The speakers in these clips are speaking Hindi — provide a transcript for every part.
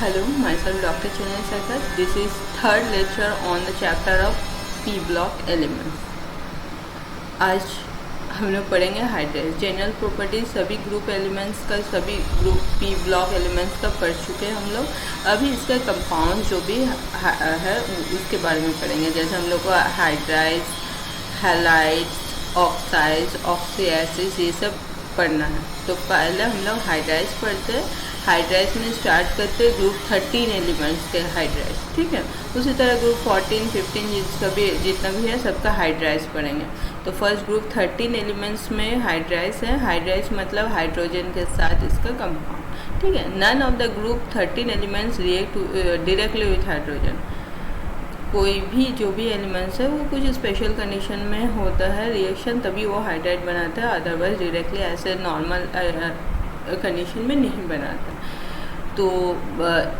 Hello, myself Dr. Chinay Sakat. This is third lecture on the chapter of P block elements. आज हम लोग पढ़ेंगे हाइड्रेट जनरल प्रॉपर्टीज सभी ग्रुप एलिमेंट्स का, सभी ग्रुप पी ब्लॉक एलिमेंट्स का पढ़ चुके हैं हम लोग। अभी इसका कंपाउंड जो भी है उसके बारे में पढ़ेंगे। जैसे हम लोग को हाइड्राइड्स, हैलाइड्स, ऑक्साइड्स, ऑक्सीएसिड्स ये सब पढ़ना है। तो पहले हम लोग हाइड्राइड्स पढ़ते हैं। हाइड्राइड्स में स्टार्ट करते हैं ग्रुप 13 एलिमेंट्स के हाइड्राइड्स, ठीक है। उसी तरह ग्रुप 14, 15 जितना भी है सबका हाइड्राइड्स पढ़ेंगे। तो फर्स्ट ग्रुप 13 एलिमेंट्स में हाइड्राइड्स है। हाइड्राइड्स मतलब हाइड्रोजन के साथ इसका कंपाउंड, ठीक है। None of the group 13 elements react directly with hydrogen. कोई भी जो भी एलिमेंट्स है वो कुछ स्पेशल कंडीशन में होता है रिएक्शन, तभी वो हाइड्राइड बनाता है, अदरवाइज डायरेक्टली ऐसे नॉर्मल कंडीशन में नहीं बनाता। तो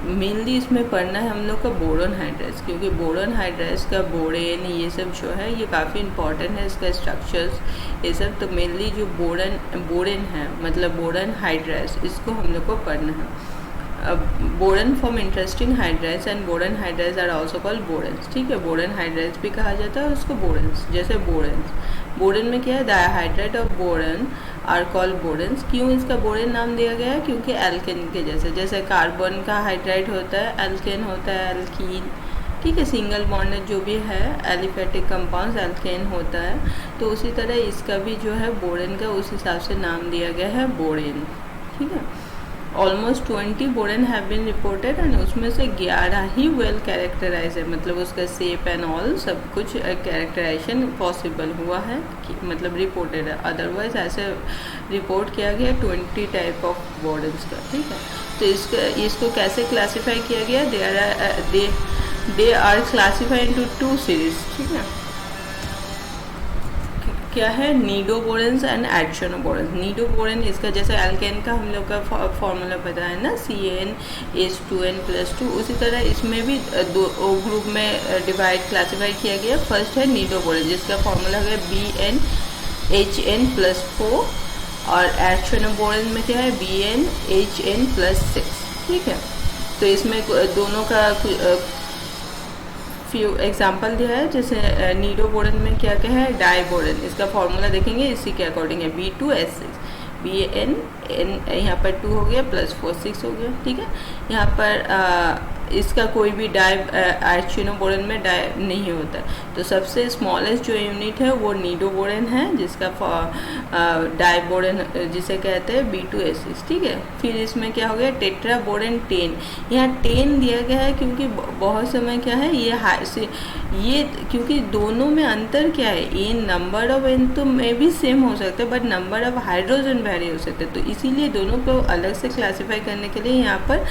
मेनली इसमें पढ़ना है हम लोग का बोरोन हाइड्राइड्स, क्योंकि बोरोन हाइड्राइड्स का बोरेन ये सब जो है ये काफ़ी इंपॉर्टेंट है, इसका स्ट्रक्चर्स ये सब। तो मेनली जो बोरेन है मतलब बोरोन हाइड्राइड्स, इसको हम लोग को पढ़ना है। Boron form interesting hydrides and boron hydrides are also called boranes, ठीक है। बोरन हाइड्राइड्स भी कहा जाता है उसको बोरेंस। जैसे बोरेन में क्या है, dihydrate of boron are called boranes. क्यों इसका बोरेन नाम दिया गया है? क्योंकि एल्केन के जैसे कार्बन का हाइड्राइड होता है, एल्केन होता है, एल्कीन, ठीक है। सिंगल बॉन्ड जो भी है एलिफेटिक कंपाउंड एल्केन होता है। तो उसी तरह इसका भी जो है बोरेन का उस हिसाब से नाम दिया गया है बोरेन, ठीक है। Almost 20 borane have been reported and उसमें से 11 ही वेल कैरेक्टराइज है, मतलब उसका शेप एंड ऑल सब कुछ कैरेक्टराइजेशन पॉसिबल हुआ है, मतलब रिपोर्टेड है। अदरवाइज ऐसे रिपोर्ट किया गया 20 टाइप ऑफ बोरेन्स का, ठीक है। तो इसको कैसे क्लासीफाई किया गया? They are classified into 2 series, ठीक है। क्या है? नीडोबोरेंस एंड एडशोनोबोरेंस। नीडोबोरेन इसका जैसे एल्केन का हम लोग का फॉर्मूला पता है ना, CnH2n+2। उसी तरह इसमें भी दो ग्रुप में क्लासीफाई किया गया। फर्स्ट है नीडोबोरेन जिसका फॉर्मूला है BnHn+4 और एडशोनोबोरेन में क्या है BnHn+6, ठीक है। तो इसमें दोनों का फ्यू एग्जाम्पल दिया है। जैसे नीडोबोरेन में क्या क्या है, डाइबोरेन, इसका फॉर्मूला देखेंगे इसी के अकॉर्डिंग है B2S6, Bn यहाँ पर 2 हो गया +4 6 हो गया, ठीक है। यहाँ पर इसका कोई भी एडशोनोबोरेन में डाई नहीं होता। तो सबसे स्मॉलेस्ट जो यूनिट है वो नीडोबोरेन है जिसका डाइबोरेन जिसे कहते हैं B2S6, ठीक है। फिर इसमें क्या हो गया, टेट्राबोरेन 10। यहाँ 10 दिया गया है क्योंकि बहुत समय क्या है ये क्योंकि दोनों में अंतर क्या है, ये नंबर ऑफ एन तो में भी सेम हो सकते हैं but number of hydrogen very हो सकते हैं। तो इसीलिए दोनों को अलग से क्लासीफाई करने के लिए यहाँ पर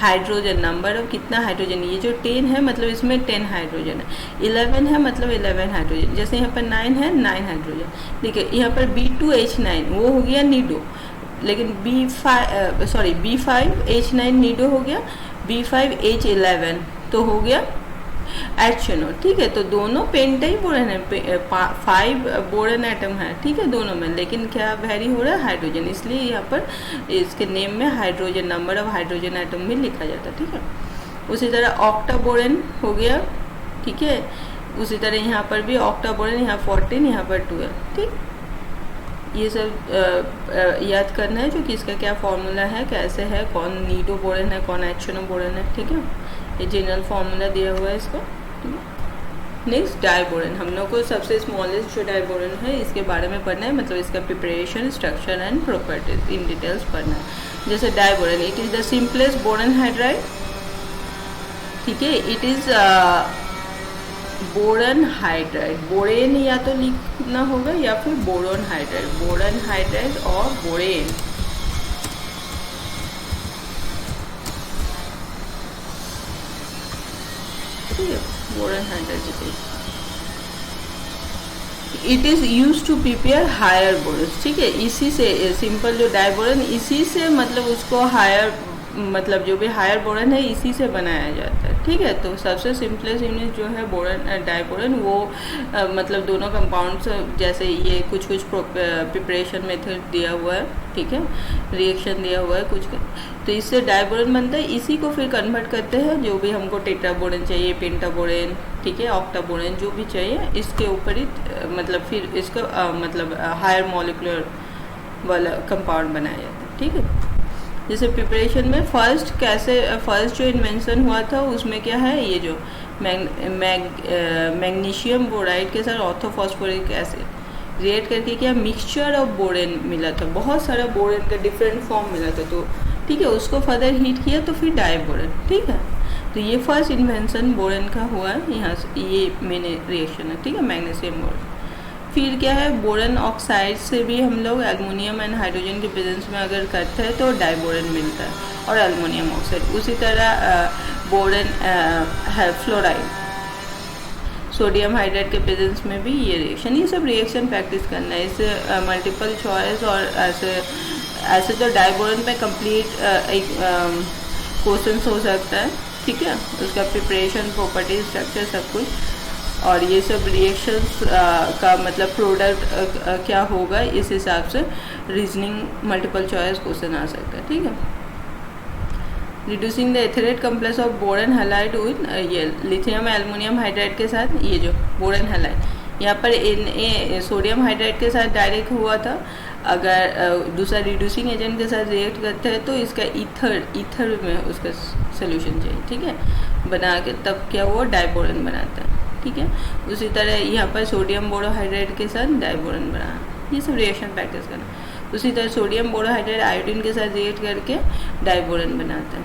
हाइड्रोजन नंबर ऑफ कितना हाइड्रोजन, ये जो 10 है मतलब इसमें 10 हाइड्रोजन है, 11 है मतलब 11 हाइड्रोजन। जैसे यहाँ पर 9 है 9 हाइड्रोजन, ठीक है। यहाँ पर B2H9 वो हो गया नीडो, लेकिन B5H9 नीडो हो गया, B5H11 तो हो गया एडशोनो, ठीक है। तो दोनों पेंटाई बोरेन है, 5 बोरेन एटम है, ठीक है दोनों में, लेकिन क्या वेरी हो रहा है हाइड्रोजन, इसलिए यहाँ पर इसके नेम में hydrogen number of hydrogen atom भी लिखा जाता है, ठीक है। उसी तरह ऑक्टाबोरेन हो गया, ठीक है। उसी तरह यहाँ पर भी ऑक्टाबोरेन, यहाँ 14 यहाँ पर 12, ठीक। ये सब याद करना है जो कि इसका क्या फॉर्मूला है, कैसे है, कौन नीडोबोरेन है, कौन एडशोनोबोरेन है, ठीक है। ये जनरल फार्मूला दिया हुआ है इसका, ठीक है। नेक्स्ट डाइबोरेन, हम लोग को सबसे स्मॉलेस्ट जो डाइबोरेन है इसके बारे में पढ़ना है, मतलब इसका preparation, structure and properties in details पढ़ना है। जैसे diborane, it is the simplest boron hydride, ठीक है। It is boron hydride, borane या तो लिखना होगा या फिर बोरोन हाइड्राइड, बोरन हाइड्राइड और borane, boron hydride. It is use to prepare higher boranes, ठीक है। इसी से सिंपल जो डाइबोरन इसी से मतलब उसको हायर, मतलब जो भी हायर बोरन है इसी से बनाया जाता है, ठीक है। तो सबसे सिंपलेस्ट यूनिट जो है बोरन डाइबोरन, वो मतलब दोनों कंपाउंड्स जैसे ये कुछ प्रिपरेशन मेथड दिया हुआ है, ठीक है, रिएक्शन दिया हुआ है कुछ का, तो इससे डाइबोरन बनता है। इसी को फिर कन्वर्ट करते हैं, जो भी हमको टेट्राबोरन चाहिए, पेंटाबोरन, ठीक है, ऑक्टाबोरन, जो भी चाहिए, इसके ऊपर ही मतलब फिर इसका मतलब हायर मॉलिक्यूलर वाला कंपाउंड बनाया जाता है, ठीक है। जैसे प्रिपरेशन में फर्स्ट जो इन्वेंशन हुआ था उसमें क्या है, ये जो मैग्नीशियम बोराइड के साथ ऑर्थोफॉस्फोरिक एसिड रिएक्ट करके क्या मिक्सचर ऑफ बोरेन मिला था, बहुत सारा बोरेन का डिफरेंट फॉर्म मिला था, तो ठीक है, उसको फर्दर हीट किया तो फिर डाइबोरन, ठीक है। तो ये फर्स्ट इन्वेंशन बोरेन का हुआ है, यहाँ से ये मेन रिएक्शन है, ठीक है, मैग्नीशियम बोरेन। फिर क्या है, बोरन ऑक्साइड से भी हम लोग एल्युमिनियम एंड हाइड्रोजन के प्रेजेंस में अगर करते हैं तो डाइबोरन मिलता है, और एल्युमिनियम ऑक्साइड। उसी तरह बोरन है फ्लोराइड, सोडियम हाइड्राइड के प्रेजेंस में भी ये रिएक्शन, ये सब रिएक्शन प्रैक्टिस करना है। इससे मल्टीपल चॉइस और ऐसे तो डाइबोरन पे कंप्लीट एक क्वेश्चन हो सकता है, ठीक है, उसका प्रिपरेशन, प्रॉपर्टी, स्ट्रक्चर, सब कुछ, और ये सब रिएक्शंस का मतलब प्रोडक्ट क्या होगा, इस हिसाब से रीजनिंग मल्टीपल चॉइस क्वेश्चन आ सकता है, ठीक है। Reducing the etherate complex of boron halide with ये लिथियम एल्युमिनियम हाइड्राइड के साथ, ये जो बोरन हैलाइड यहाँ पर सोडियम हाइड्राइड के साथ डायरेक्ट हुआ था, अगर दूसरा रिड्यूसिंग एजेंट के साथ रिएक्ट करते हैं तो इसका ईथर में उसका सोल्यूशन चाहिए, ठीक है, बना के तब क्या वो डाइबोरन बनाता है, ठीक है। उसी तरह यहाँ पर सोडियम बोरोहाइड्रेट के साथ डाइबोरन बनाना, ये सब रिएक्शन प्रैक्टिस करना। उसी तरह सोडियम बोरोहाइड्रेट आयोडीन के साथ रिएक्ट करके डाइबोरन बनाता है।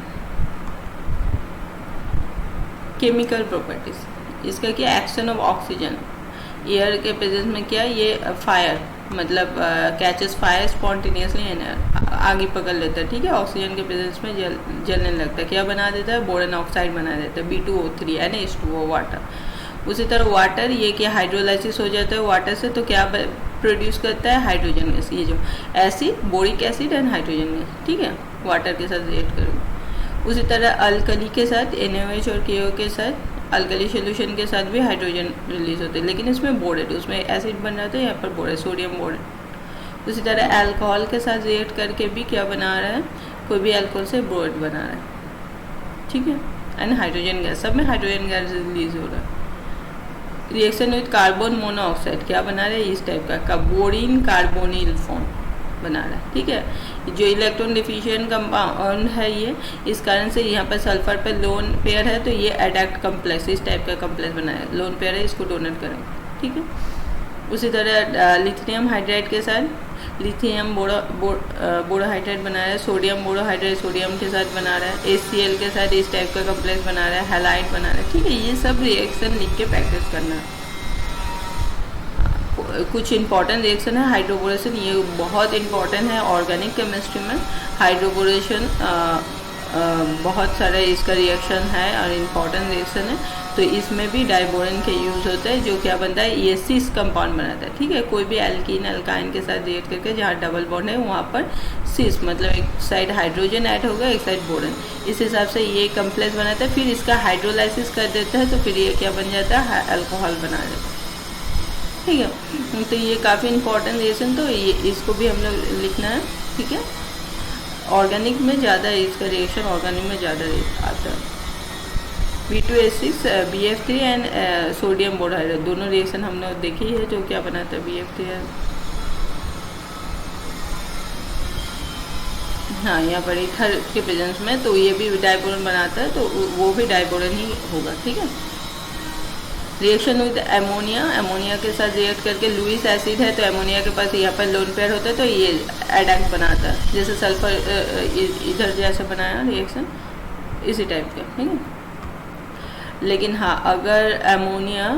केमिकल प्रॉपर्टीज, इसका क्या, एक्शन ऑफ ऑक्सीजन एयर के प्रेजेंस में क्या, ये फायर मतलब कैचेस फायर स्पॉन्टेनियसली एंड आगे पकड़ लेता है, ठीक है, ऑक्सीजन के प्रेजेंस में जलने लगता है, क्या बना देता है, बोरन ऑक्साइड बना देता है, B2O3 NH2O वाटर। उसी तरह वाटर, ये क्या हाइड्रोलाइसिस हो जाता है वाटर से, तो क्या प्रोड्यूस करता है, हाइड्रोजन गैस, ये जो acid, boric acid and hydrogen gas, ठीक है, वाटर के साथ रिएक्ट करोगे। उसी तरह अल्कली के साथ NaOH और KO के साथ अल्कली सोल्यूशन के साथ भी हाइड्रोजन रिलीज होते हैं, लेकिन इसमें बोरेट, उसमें एसिड बन रहा था, यहाँ पर बोरेट, सोडियम बोरेट। उसी तरह अल्कोहल के साथ रिएक्ट करके भी क्या बना रहा है, कोई भी अल्कोहल से बोरेट बना रहा है, ठीक है, एंड हाइड्रोजन गैस, सब में हाइड्रोजन गैस रिलीज हो रहा है। रिएक्शन विद कार्बन मोनोऑक्साइड क्या बना रहा है, इस टाइप का बोरिन कार्बोनिल फॉर्म बना रहा है, ठीक है। जो इलेक्ट्रॉन डिफिशिएंट कंपाउंड है ये, इस कारण से यहाँ पर सल्फर पर लोन पेयर है, तो ये एडक्ट कम्प्लेक्स, इस टाइप का कम्प्लेक्स बनाया, लोन पेयर है, इसको डोनेट करेंगे, ठीक है। उसी तरह लिथियम हाइड्राइड के साथ लिथियम बोरोहाइड्रेट बना रहा है, सोडियम बोरोहाइड्रेट सोडियम के साथ बना रहा है, HCl के साथ इस टाइप का कम्प्लेक्स बना रहा है, हैलाइड बना रहा है, ठीक है। ये सब रिएक्शन लिख के प्रैक्टिस करना है। कुछ इंपॉर्टेंट रिएक्शन है, हाइड्रोबोरेशन, ये बहुत इंपॉर्टेंट है ऑर्गेनिक केमिस्ट्री में। हाइड्रोबोरेशन बहुत सारे इसका रिएक्शन है और इम्पॉर्टेंट रिएक्शन है, तो इसमें भी डाइबोरन के यूज़ होता है, जो क्या बनता है, ये सिस कंपाउंड बनाता है, ठीक है। कोई भी एल्कीन अल्काइन के साथ रिएक्ट करके जहाँ डबल बॉन्ड है वहाँ पर सिस मतलब एक साइड हाइड्रोजन ऐड होगा, एक साइड बोरन, इस हिसाब से ये कम्प्लेक्स बनाता है। फिर इसका हाइड्रोलाइसिस कर देता है, तो फिर ये क्या बन जाता है, अल्कोहल बना देता है, ठीक है। तो ये काफ़ी इंपॉर्टेंट रिएक्शन, तो ये इसको भी हम लोग लिखना है, ठीक है। ऑर्गेनिक में ज़्यादा इसका रिएक्शन, ऑर्गेनिक में ज़्यादा आता है। B2H6 BF3 and sodium borohydrate, दोनों रिएक्शन हम लोग देखी है, जो क्या बनाता है BF3 है। हाँ, यहाँ पर ईथर के प्रेजेंस में, तो ये भी डाइबोरन बनाता है, तो वो भी डाइबोरन ही होगा, ठीक है। रिएक्शन विद अमोनिया, अमोनिया के साथ रिएक्ट करके लुइस एसिड है, तो अमोनिया के पास यहाँ पर लोन पेयर होता है, तो ये एडक्ट बनाता है, जैसे सल्फर इधर जैसे बनाया रिएक्शन, इसी टाइप का, ठीक है। लेकिन हाँ, अगर अमोनिया,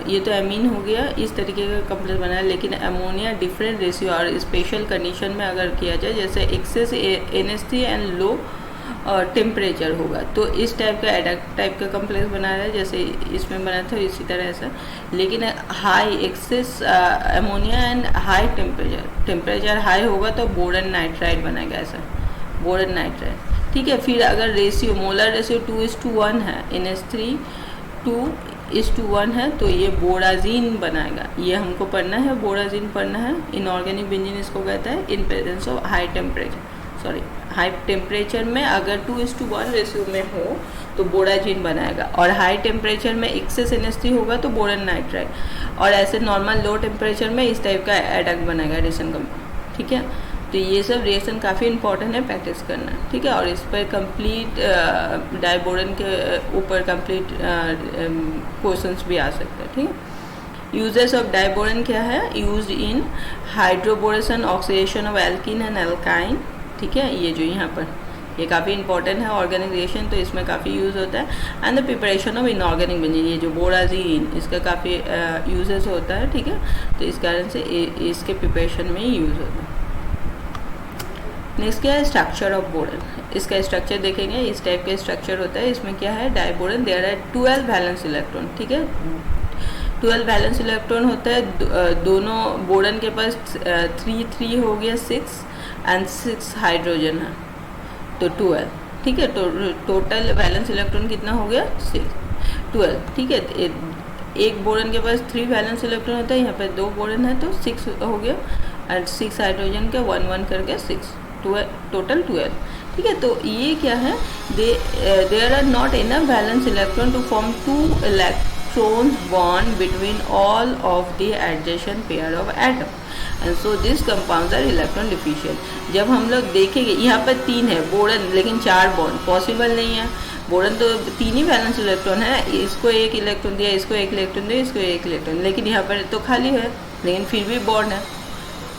ये तो एमीन हो गया, इस तरीके का कम्प्लेक्स बनाया, लेकिन अमोनिया डिफरेंट रेशियो और स्पेशल कंडीशन में अगर किया जाए, जैसे access NH3 and low temperature होगा, तो इस टाइप का एडक्ट टाइप का कम्प्लेक्स बना रहा है, जैसे इसमें बना था इसी तरह ऐसा। लेकिन high excess ammonia and high temperature high होगा तो बोरन नाइट्राइड बनेगा, ऐसा बोरन नाइट्राइड, ठीक है। फिर अगर रेशियो, मोलर रेशियो 2:1 है, NH3 2:1 है, तो ये बोराजीन बनाएगा। ये हमको पढ़ना है, बोराजीन पढ़ना है। इनऑर्गेनिक बेंजीन इसको कहता है in presence of high temperature में अगर 2:1 रेशियो में हो तो बोराजीन बनाएगा, और हाई टेम्परेचर में एक्सेस NH3 होगा तो बोरन नाइट्राइड, और ऐसे नॉर्मल लो टेम्परेचर में इस टाइप का एडक्ट बनेगा रिएक्शन कंपाउंड, ठीक है। तो ये सब रिएक्शन काफ़ी इंपॉर्टेंट है, प्रैक्टिस करना है, ठीक है। और इस पर कंप्लीट डाइबोरन के ऊपर कंप्लीट क्वेश्चंस भी आ सकते हैं, ठीक है। यूजेस ऑफ डाइबोरन क्या है? Used in hydroboration, oxidation of alkene and alkyne, ठीक है। ये जो यहाँ पर ये काफ़ी इंपॉर्टेंट है ऑर्गेनिक रिएक्शन, तो इसमें काफ़ी यूज़ होता है। And the preparation of inorganic benzene, ये जो बोराजीन इसका काफ़ी यूजेस होता है, ठीक है। तो इस कारण से इसके प्रिपरेशन में ही यूज़ होता है। नेक्स्ट क्या है? Structure of boron. इसका स्ट्रक्चर देखेंगे, इस टाइप का स्ट्रक्चर होता है। इसमें क्या है? डाइबोरन, देयर आर 12 वैलेंस इलेक्ट्रॉन, ठीक है। 12 वैलेंस इलेक्ट्रॉन होता है। दोनों बोरन के पास 3 हो गया 6 एंड 6 हाइड्रोजन है, तो 12, ठीक है। तो टोटल वैलेंस इलेक्ट्रॉन कितना हो गया? 12, ठीक है। एक बोरन के पास 3 वैलेंस इलेक्ट्रॉन होता है, यहाँ पे 2 बोरन है तो 6 हो गया, एंड 6 हाइड्रोजन के 1 करके 6, टोटल 12, ठीक है। तो ये क्या है? There are not enough valence electron to form 2 electrons bond between all of the adjacent pair of atom, and so this compounds are electron deficient. जब हम लोग देखेंगे यहाँ पर 3 है बोरन, लेकिन 4 बॉन्ड पॉसिबल नहीं है। बोरन तो 3 ही वैलेंस इलेक्ट्रॉन है, इसको 1 इलेक्ट्रॉन दिया, इसको 1 इलेक्ट्रॉन दिया, इसको 1 इलेक्ट्रॉन, लेकिन यहाँ पर तो खाली है, लेकिन फिर भी बॉन्ड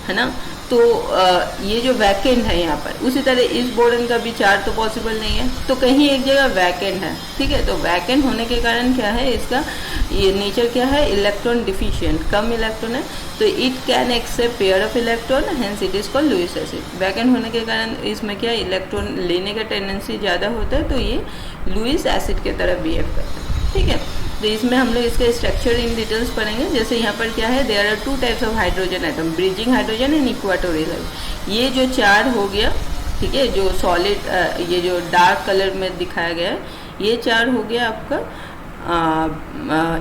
है ना। तो ये जो वैकेंट है यहाँ पर, उसी तरह इस बोरन का भी 4 तो पॉसिबल नहीं है, तो कहीं एक जगह वैकेंट है, ठीक है। तो वैकेंट होने के कारण क्या है? इसका ये नेचर क्या है? इलेक्ट्रॉन डिफिशिएंट, कम इलेक्ट्रॉन है, तो it can accept pair of electron, hence it is called Lewis acid. Vacant होने के कारण इसमें क्या इलेक्ट्रॉन लेने का टेंडेंसी ज़्यादा होता है, तो ये लुईस एसिड की तरह बिहेव करता है, ठीक है। तो इसमें हम लोग इसका स्ट्रक्चर इन डिटेल्स पढ़ेंगे। जैसे यहाँ पर क्या है? There are 2 types of hydrogen atom, bridging hydrogen and equatorial. ये जो 4 हो गया, ठीक है, जो सॉलिड ये जो डार्क कलर में दिखाया गया है, ये 4 हो गया आपका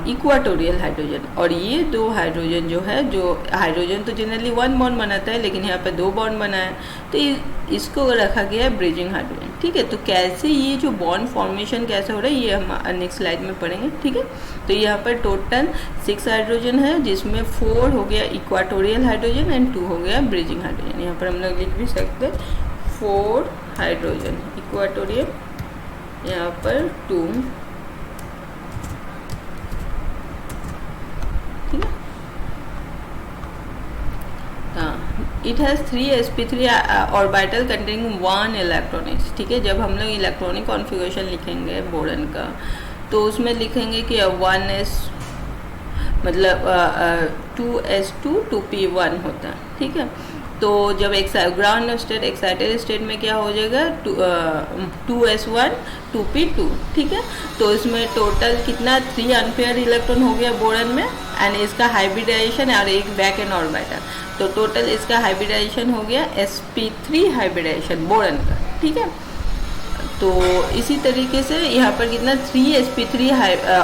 इक्वाटोरियल हाइड्रोजन। और ये 2 हाइड्रोजन जो है, जो हाइड्रोजन तो जनरली 1 बॉन्ड बनाता है, लेकिन यहाँ पे 2 बॉन्ड बना है, तो इसको रखा गया है ब्रिजिंग हाइड्रोजन, ठीक है। तो कैसे ये जो बॉन्ड फॉर्मेशन कैसे हो रहा है, ये हम नेक्स्ट स्लाइड में पढ़ेंगे, ठीक है। तो यहाँ पर टोटल 6 हाइड्रोजन है, जिसमें 4 हो गया इक्वाटोरियल हाइड्रोजन एंड 2 हो गया ब्रिजिंग हाइड्रोजन। यहाँ पर हम लोग लिख भी सकते हैं 4 हाइड्रोजन इक्वाटोरियल, यहाँ पर 2, ठीक है। It has 3 sp3 orbital containing 1 electron, ठीक है। जब हम लोग इलेक्ट्रॉनिक कॉन्फ़िगरेशन लिखेंगे बोरन का, तो उसमें लिखेंगे कि 1s मतलब 2s2 2p1 होता है, ठीक है। तो जब ग्राउंड स्टेट एक्साइटेड स्टेट में क्या हो जाएगा? 2s1 2p2, ठीक है। तो इसमें टोटल कितना 3 अनपेयर इलेक्ट्रॉन हो गया बोरन में, एंड इसका हाइब्रिडाइजेशन और एक वैकेंट ऑर्बिटल, तो टोटल इसका हाइब्रिडाइजेशन हो गया sp3 हाइब्रिडाइजेशन बोरन का, ठीक है। तो इसी तरीके से यहाँ पर कितना 3 sp3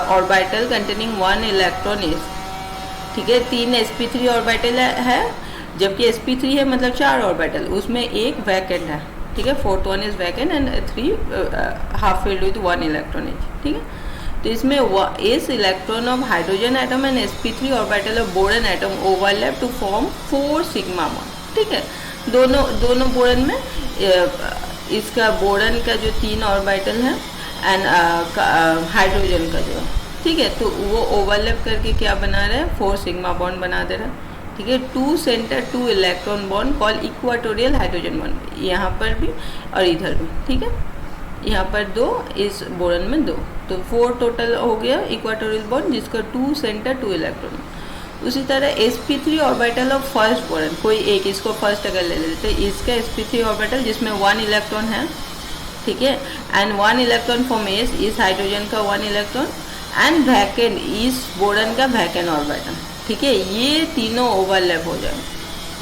orbital containing 1 electron is, ठीक है। 3 sp3 ऑर्बिटल है, जबकि sp3 है मतलब 4 ऑर्बिटल, उसमें एक वैकेंट है, ठीक है। 4th one is vacant and 3 half filled with 1 electron each, ठीक है। तो इसमें s electron of hydrogen atom and sp3 orbital of boron atom overlap to form 4 sigma bond, ठीक है। दोनों बोरन में इसका बोरन का जो 3 ऑर्बिटल है एंड हाइड्रोजन का जो, ठीक है, तो वो ओवरलैप करके क्या बना रहा है? 4 सिग्मा बॉन्ड बना दे रहा है, ठीक है। 2 centre 2 electron bond call equatorial hydrogen bond, यहाँ पर भी और इधर भी, ठीक है। यहाँ पर 2, इस बोरन में 2, तो 4 टोटल हो गया इक्वाटोरियल बॉन्ड, जिसका 2 सेंटर 2 इलेक्ट्रॉन। उसी तरह sp3 orbital of first boron, कोई एक, इसको फर्स्ट अगर ले लेते, इसका sp3 ऑर्बिटल जिसमें 1 इलेक्ट्रॉन है, ठीक है, एंड 1 इलेक्ट्रॉन फ्रॉम एस, इस हाइड्रोजन का 1 इलेक्ट्रॉन, एंड वैकेंट इस बोरन का वैकेंट ऑर्बिटल, ठीक है। ये तीनों ओवरलैप हो जाए,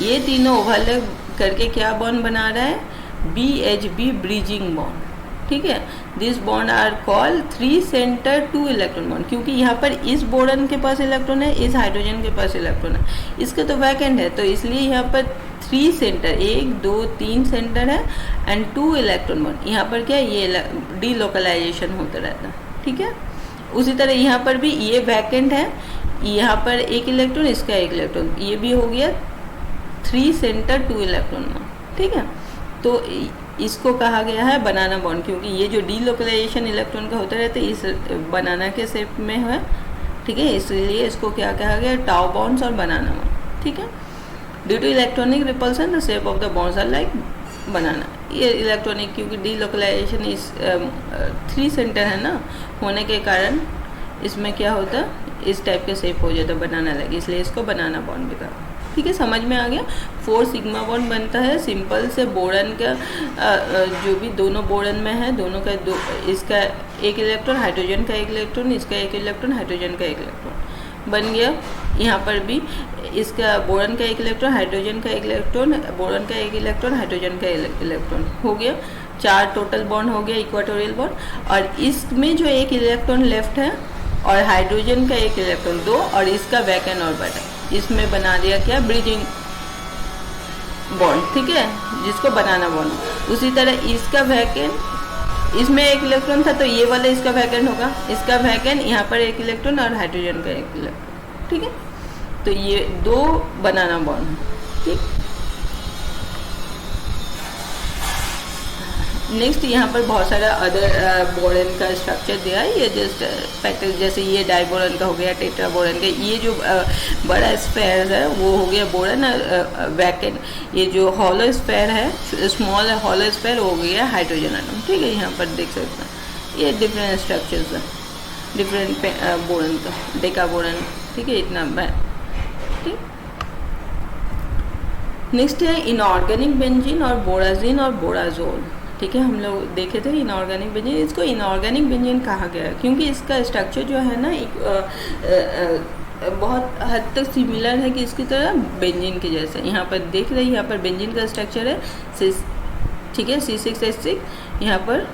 ये तीनों ओवरलैप करके क्या बॉन्ड बना रहा है? BHB ब्रिजिंग बॉन्ड, ठीक है। This bond are call 3 centre 2 electron bond, क्योंकि यहाँ पर इस बोरन के पास इलेक्ट्रॉन है, इस हाइड्रोजन के पास इलेक्ट्रॉन है, इसका तो वैकेंट है, तो इसलिए यहाँ पर 3 सेंटर, 1 2 3 सेंटर है एंड 2 इलेक्ट्रॉन बॉन्ड। यहाँ पर क्या ये डीलोकलाइजेशन होता रहता है, ठीक है। उसी तरह यहाँ पर भी ये वैकेंट है, यहाँ पर एक इलेक्ट्रॉन, इसका एक इलेक्ट्रॉन, ये भी हो गया 3 सेंटर 2 इलेक्ट्रॉन बॉन्ड, ठीक है। तो इसको कहा गया है बनाना बॉन्ड, क्योंकि ये जो डीलोकलाइजेशन इलेक्ट्रॉन का होता रहता है इस बनाना के शेप में है, ठीक है, इसलिए इसको क्या कहा गया, टाउ बॉन्ड्स और बनाना बॉन्ड, ठीक है। Due to electronic repulsion the shape of the bonds are like banana. ये इलेक्ट्रॉनिक, क्योंकि डीलोकलाइजेशन इस 3 सेंटर है ना होने के कारण इसमें क्या होता है, इस टाइप के शेप हो जाता है बनाना लाइक, इसलिए इसको बनाना बॉन्ड भी कहा, ठीक है। समझ में आ गया। 4 सिग्मा बॉन्ड बनता है सिंपल से बोरन का, जो भी दोनों बोरन में है दोनों का इसका एक इलेक्ट्रॉन, हाइड्रोजन का एक इलेक्ट्रॉन, इसका एक इलेक्ट्रॉन, हाइड्रोजन का एक इलेक्ट्रॉन बन गया। यहाँ पर भी इसका बोरन का एक इलेक्ट्रॉन, हाइड्रोजन का एक इलेक्ट्रॉन, बोरन का एक इलेक्ट्रॉन, हाइड्रोजन का इलेक्ट्रॉन हो गया, 4 टोटल बॉन्ड हो गया इक्वाटोरियल बॉन्ड। और इसमें जो एक इलेक्ट्रॉन लेफ्ट है और हाइड्रोजन का एक इलेक्ट्रॉन 2 और इसका वैकेंट ऑर्बिटल, इसमें बना दिया क्या, ब्रिजिंग बॉन्ड, ठीक है, जिसको बनाना बॉन्ड। उसी तरह इसका वैकेंट, इसमें एक इलेक्ट्रॉन था तो ये वाला इसका वैकेंट होगा, इसका वैकेंट, यहाँ पर एक इलेक्ट्रॉन और हाइड्रोजन का एक इलेक्ट्रॉन, ठीक है। तो ये 2 बनाना बॉन्ड है, ठीक। नेक्स्ट यहाँ पर बहुत सारा अदर बोरन का स्ट्रक्चर दिया है, ये जस्ट पैकेज, जैसे ये डाइबोरन का हो गया, टेट्रा बोरन का, ये जो बड़ा स्फेयर है वो हो गया बोरन, वैकेंट, ये जो हॉलो स्फेयर है, स्मॉल हॉलो स्फेयर हो गया हाइड्रोजन एटम, ठीक है। यहाँ पर देख सकते हैं ये डिफरेंट स्ट्रक्चर्स है डिफरेंट बोरन का, डेका बोरन, ठीक है, इतना ठीक। नेक्स्ट है इनऑर्गेनिक बेंजीन और बोराजीन और बोराजोल, ठीक है। हम लोग देखे थे इनऑर्गेनिक बेंजीन, इसको इनऑर्गेनिक बेंजीन कहा गया है क्योंकि इसका स्ट्रक्चर जो है ना एक बहुत हद तक सिमिलर है कि इसकी तरह बेंजीन के जैसे। यहाँ पर देख रहे हैं, यहाँ पर बेंजीन का स्ट्रक्चर है सिस, ठीक है, C6H6, यहाँ पर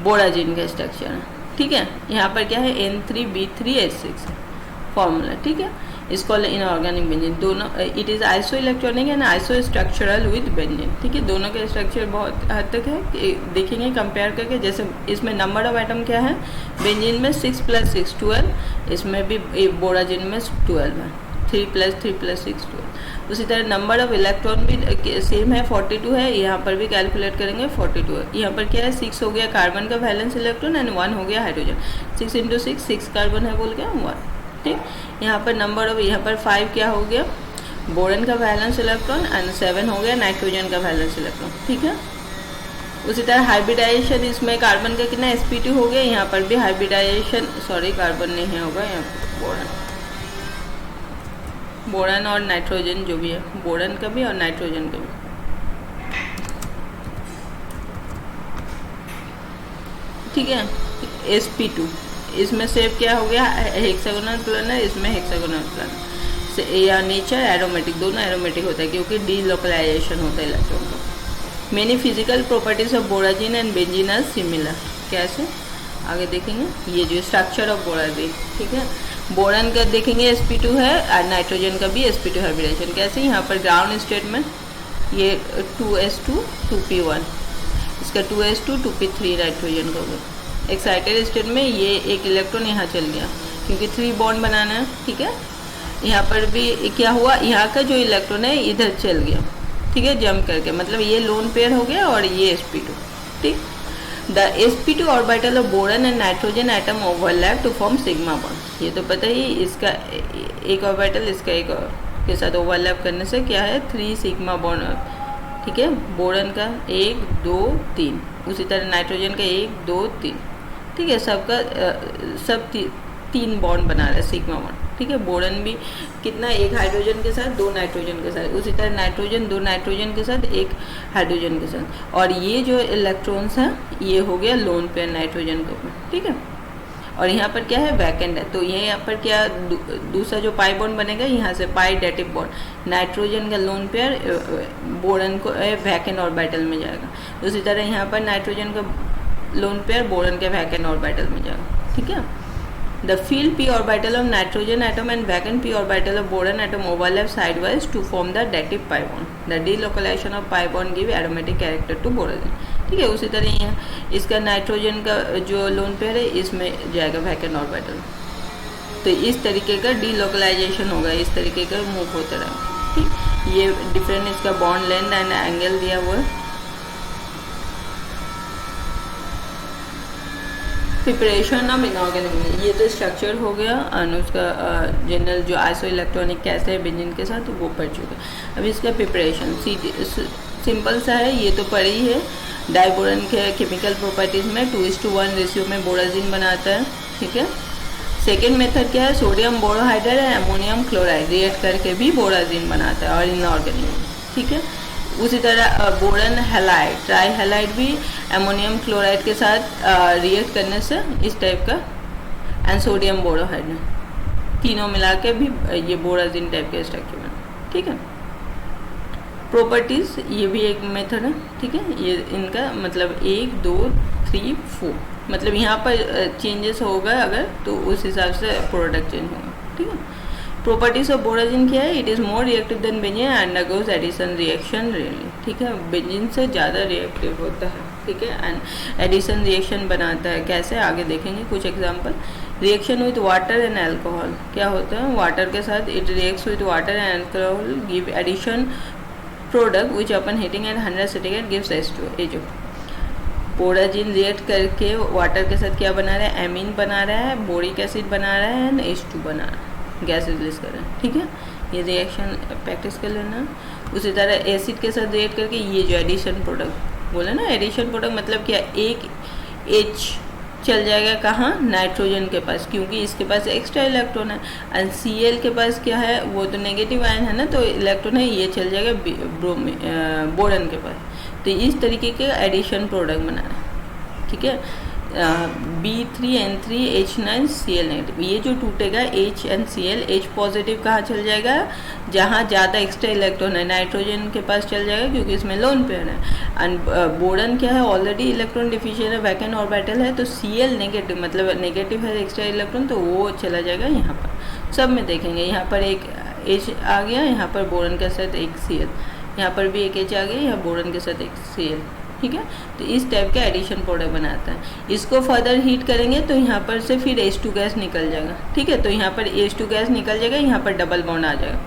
बोराजीन का स्ट्रक्चर है, ठीक है। यहाँ पर क्या है, N3B3H6 फॉर्मूला, ठीक है। इसको इनऑर्गेनिक बेंजीन, दोनों it is iso electronic and iso structural with benzene, ठीक है। दोनों के स्ट्रक्चर बहुत हद तक है कि देखेंगे कंपेयर करके। जैसे इसमें नंबर ऑफ एटम क्या है, बेंजीन में 6 + 6 12, इसमें भी बोराजिन में 12 है, 3 + 3 + 6 12। उसी तरह नंबर ऑफ इलेक्ट्रॉन भी सेम है, 42 है, यहाँ पर भी कैलकुलेट करेंगे 42 है। यहाँ पर क्या है, 6 हो गया कार्बन का वैलेंस इलेक्ट्रॉन एंड 1 हो गया हाइड्रोजन, 6 × 6 6 कार्बन है बोल गया 1, ठीक। यहाँ पर नंबर ऑफ, यहाँ पर 5 क्या हो गया, बोरन का वैलेंस इलेक्ट्रॉन एंड 7 हो गया नाइट्रोजन का वैलेंस इलेक्ट्रॉन, ठीक है। उसी तरह हाइब्रिडाइजेशन, इसमें कार्बन का कितना sp2 हो गया, यहाँ पर भी हाइब्रिडाइजेशन, सॉरी कार्बन नहीं होगा यहाँ पर, बोरन और नाइट्रोजन जो भी है, बोरन का भी और नाइट्रोजन का भी, ठीक है। sp2 इसमें शेप क्या हो गया, हेक्सागोनल प्लानर, इसमें हेक्सागोनल प्लानर, या नेचर एरोमेटिक, दोनों एरोमेटिक होता है क्योंकि डीलोकलाइजेशन होता है इलेक्ट्रॉन का। Many physical properties of borazine and benzene are similar, कैसे आगे देखेंगे। ये जो स्ट्रक्चर ऑफ बोराजीन, ठीक है, बोरन का देखेंगे sp2 है और नाइट्रोजन का भी sp2 हाइब्रिडेशन, कैसे, यहाँ पर ग्राउंड स्टेट में ये 2s2 2p1, इसका 2s2 2p3 नाइट्रोजन का होगा। एक्साइटेड स्टेट में ये एक इलेक्ट्रॉन यहाँ चल गया क्योंकि 3 बॉन्ड बनाना है, ठीक है। यहाँ पर भी क्या हुआ, यहाँ का जो इलेक्ट्रॉन है इधर चल गया, ठीक है, जंप करके, मतलब ये लोन पेयर हो गया और ये sp2, ठीक। The sp2 orbital of boron and nitrogen atom overlap to form sigma bond, ये तो पता ही, इसका एक ऑर्बिटल इसका एक के साथ ओवरलैप करने से क्या है, 3 सिग्मा बॉन्ड, ठीक है। बोरन का 1 2 3, उसी तरह नाइट्रोजन का 1 2 3, ठीक है। सबका सब 3 बॉन्ड बना रहा है सिग्मा बॉन्ड, ठीक है। बोरन भी कितना, 1 हाइड्रोजन के साथ 2 नाइट्रोजन के साथ, उसी तरह नाइट्रोजन 2 नाइट्रोजन के साथ 1 हाइड्रोजन के साथ, और ये जो इलेक्ट्रॉन्स हैं ये हो गया लोन पेयर नाइट्रोजन के ऊपर, ठीक है। और यहाँ पर क्या है, वैकेंट है, तो ये यहाँ पर क्या दूसरा जो पाई बॉन्ड बनेगा, यहाँ से पाई डेटिव बॉन्ड, नाइट्रोजन का लोन पेयर बोरन को वैकेंट ऑर्बिटल में जाएगा। उसी तरह यहाँ पर नाइट्रोजन का लोन पेयर बोरन के वैकेंट ऑर्बिटल में जाएगा, ठीक है। The field p orbital of nitrogen atom and vacant p orbital of boron atom overlap sidewise to form the dative pi bond. The delocalization of pi bond give aromatic character to boron. ठीक है, उसी तरह यहाँ इसका नाइट्रोजन का जो लोन पेयर है इसमें जाएगा वैकेंट ऑर्बिटल, तो इस तरीके का डीलोकलाइजेशन होगा, इस तरीके का मूव होता रहेगा, ठीक। ये डिफरेंट इसका बॉन्ड लेंथ एंड एंगल दिया हुआ है। प्रिपरेशन ऑफ इनऑर्गेनिक, ये तो स्ट्रक्चर हो गया और उसका जनरल जो आइसो इलेक्ट्रॉनिक कैसे है बेंजीन के साथ वो पढ़ चुके हैं। अब इसका प्रिपरेशन सिंपल सा है, ये तो पढ़ी है। डाइबोरन के केमिकल प्रॉपर्टीज़ में 2:1 रेशियो में बोराजिन बनाता है, ठीक है। सेकेंड मेथड क्या है, सोडियम बोरोहाइड्राइड और अमोनियम क्लोराइड रिएक्ट करके भी बोराजिन बनाता है और इनऑर्गेनिक, ठीक है। उसी तरह बोरन हैलाइड, ट्राई हैलाइड भी अमोनियम क्लोराइड के साथ रिएक्ट करने से इस टाइप का, एंड सोडियम बोरोहाइड्राइड तीनों मिला के भी ये बोराजिन टाइप के स्ट्रक्चर बना, ठीक है। प्रॉपर्टीज़ ये भी एक मेथड है, ठीक है। ये इनका मतलब 1 2 3 4 मतलब यहाँ पर चेंजेस होगा अगर तो उस हिसाब से प्रोडक्ट चेंज होगा, ठीक है। प्रॉपर्टीज ऑफ बोराजिन क्या है, it is more reactive than benzene and undergoes addition reaction really, ठीक है। बेंजीन से ज़्यादा रिएक्टिव होता है, ठीक है, एंड एडिशन रिएक्शन बनाता है। कैसे, आगे देखेंगे कुछ example. Reaction with water and alcohol, क्या होता है, वाटर के साथ it reacts with water and alcohol give addition product which upon heating at 100 centigrade gives H2O। Borazine react करके वाटर के साथ क्या बना रहा है, एमीन बना रहा है, बोरिक एसिड बना रहा है एंड H2 बना रहा है, गैस रिलीज कर रहा है, ठीक है। ये रिएक्शन प्रैक्टिस कर लेना। उसी तरह एसिड के साथ रिएक्ट करके ये जो एडिशन प्रोडक्ट बोले ना, एडिशन प्रोडक्ट मतलब क्या, एक H चल जाएगा कहाँ, नाइट्रोजन के पास, क्योंकि इसके पास एक्स्ट्रा इलेक्ट्रॉन है, एंड Cl के पास क्या है, वो तो नेगेटिव आयन है ना, तो इलेक्ट्रॉन है, ये चल जाएगा बोरन के पास। तो इस तरीके के एडिशन प्रोडक्ट बनाना है, ठीक है। B3N3H9 Cl नेगेटिव, ये जो टूटेगा H and Cl, H positive कहाँ चल जाएगा, जहाँ ज़्यादा एक्स्ट्रा इलेक्ट्रॉन है, नाइट्रोजन के पास चल जाएगा क्योंकि इसमें लोन पेयर है। एंड बोरन क्या है, ऑलरेडी इलेक्ट्रॉन डिफिशिएंट है, वैकेंट ऑर्बिटल है, तो Cl नेगेटिव मतलब नेगेटिव है एक्स्ट्रा इलेक्ट्रॉन, तो वो चला जाएगा यहाँ पर। सब में देखेंगे, यहाँ पर एक H आ गया, यहाँ पर बोरन के साथ एक Cl, यहाँ पर भी एक H आ गया, यहाँ बोरन के साथ एक Cl, ठीक है। तो इस टाइप का एडिशन प्रोडक्ट बनाता है। इसको फर्दर हीट करेंगे तो यहाँ पर से फिर H2 गैस निकल जाएगा, ठीक है। तो यहाँ पर H2 गैस निकल जाएगा, यहाँ पर डबल बॉन्ड आ जाएगा,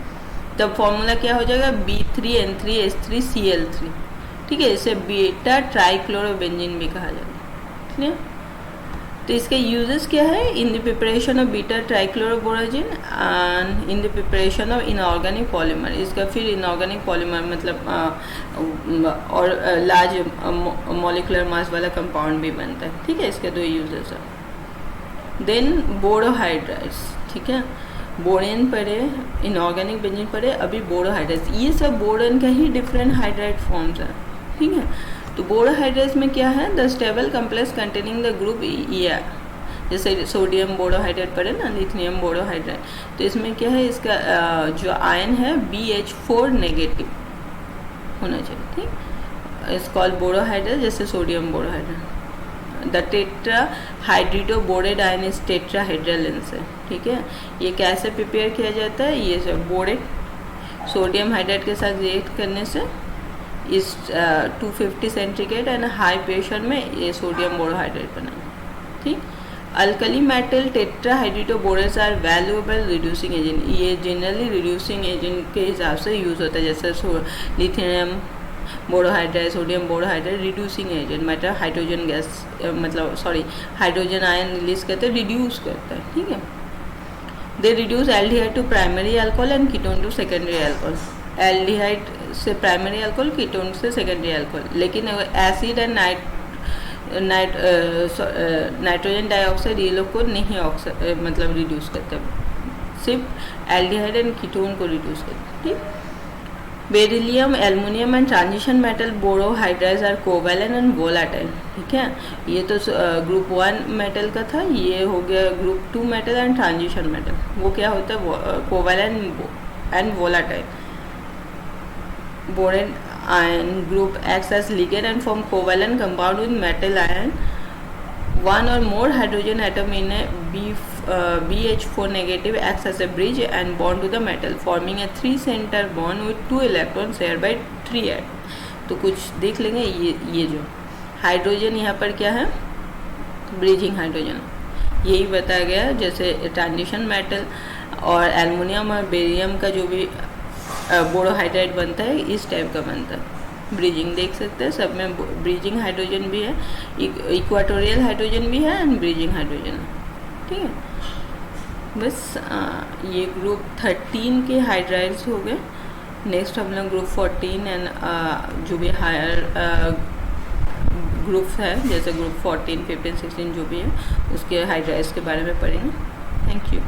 तब फॉर्मूला क्या हो जाएगा, B3N3H3Cl3, ठीक है। इसे बीटा ट्राइक्लोरोबेंजीन भी कहा जाता है, ठीक है। तो इसके यूजेस क्या है, in the preparation of beta trichloroborazine and in the preparation of inorganic polymer. इसका फिर इनऑर्गेनिक पॉलीमर मतलब और लार्ज मॉलिक्यूलर मास वाला कंपाउंड भी बनता है, ठीक है। इसके 2 यूजेस है। देन बोरोहाइड्राइड्स, ठीक है। बोरेन पड़े, इनऑर्गेनिक बेंजीन पड़े, अभी बोरोहाइड्राइड्स, ये सब बोरन का ही डिफरेंट हाइड्राइड फॉर्म्स है, ठीक है। तो बोरोहाइड्राइड्स में क्या है, the stable complex containing the group ER, जैसे सोडियम बोरोहाइड्राइड पड़े ना, लिथियम बोरोहाइड्राइड, तो इसमें क्या है, इसका जो आयन है BH4 नेगेटिव होना चाहिए, ठीक। इट्स कॉल्ड बोरोहाइड्राइड, जैसे sodium borohydride. The tetra hydrido borate ion is tetrahedral से, ठीक है। ये कैसे प्रिपेयर किया जाता है, ये सब बोरेड सोडियम हाइड्राइड के साथ रिएक्ट करने से इस 250 सेंटीग्रेड एंड हाई प्रेशर में ये सोडियम बोरोहाइड्राइड बनाए, ठीक। Alkali metal tetrahydrido borates are valuable reducing agent, ये जनरली रिड्यूसिंग एजेंट के हिसाब से यूज़ होता है, जैसे lithium borohydride, sodium borohydride reducing agent, matter hydrogen gas मतलब हाइड्रोजन आयन रिलीज करते रिड्यूस करता है, ठीक है। They reduce aldehyde to primary alcohol and ketone to secondary alcohol. Aldehyde से प्राइमरी अल्कोहल, कीटोन से सेकेंडरी अल्कोहल, लेकिन एसिड एंड नाइट्रोजन डाइऑक्साइड ये लोग को नहीं ऑक्साइड मतलब रिड्यूस करते, सिर्फ एल्डिहाइड एंड कीटोन को रिड्यूस करते, ठीक। Beryllium, aluminium and transition metal borohydrides are covalent and volatile, ठीक है। ये तो ग्रुप 1 मेटल का था, ये हो गया group 2 metal and transition metal. वो क्या होता है, covalent and volatile. Boron ion group acts as ligand and form covalent compound with metal ion one or more hydrogen atom in a BH4 negative acts as a bridge and bond to the metal, forming a 3 center bond with 2 electrons shared by 3 atom. तो कुछ देख लेंगे, ये जो हाइड्रोजन यहाँ पर क्या है, ब्रिजिंग हाइड्रोजन, यही बताया गया। जैसे ट्रांजिशन मेटल और एल्युमिनियम और बेरियम का जो भी बोरोहाइड्राइड बनता है, इस टाइप का बनता है। ब्रिजिंग देख सकते हैं, सब में ब्रिजिंग हाइड्रोजन भी है, इक्वाटोरियल हाइड्रोजन भी है एंड ब्रिजिंग हाइड्रोजन है। ठीक है, बस ये ग्रुप 13 के हाइड्राइड्स हो गए। नेक्स्ट हम लोग ग्रुप 14 एंड जो भी हायर ग्रुप है, जैसे ग्रुप 14, 15, 16 जो भी है, उसके हाइड्राइड्स के बारे में पढ़ेंगे। Thank you.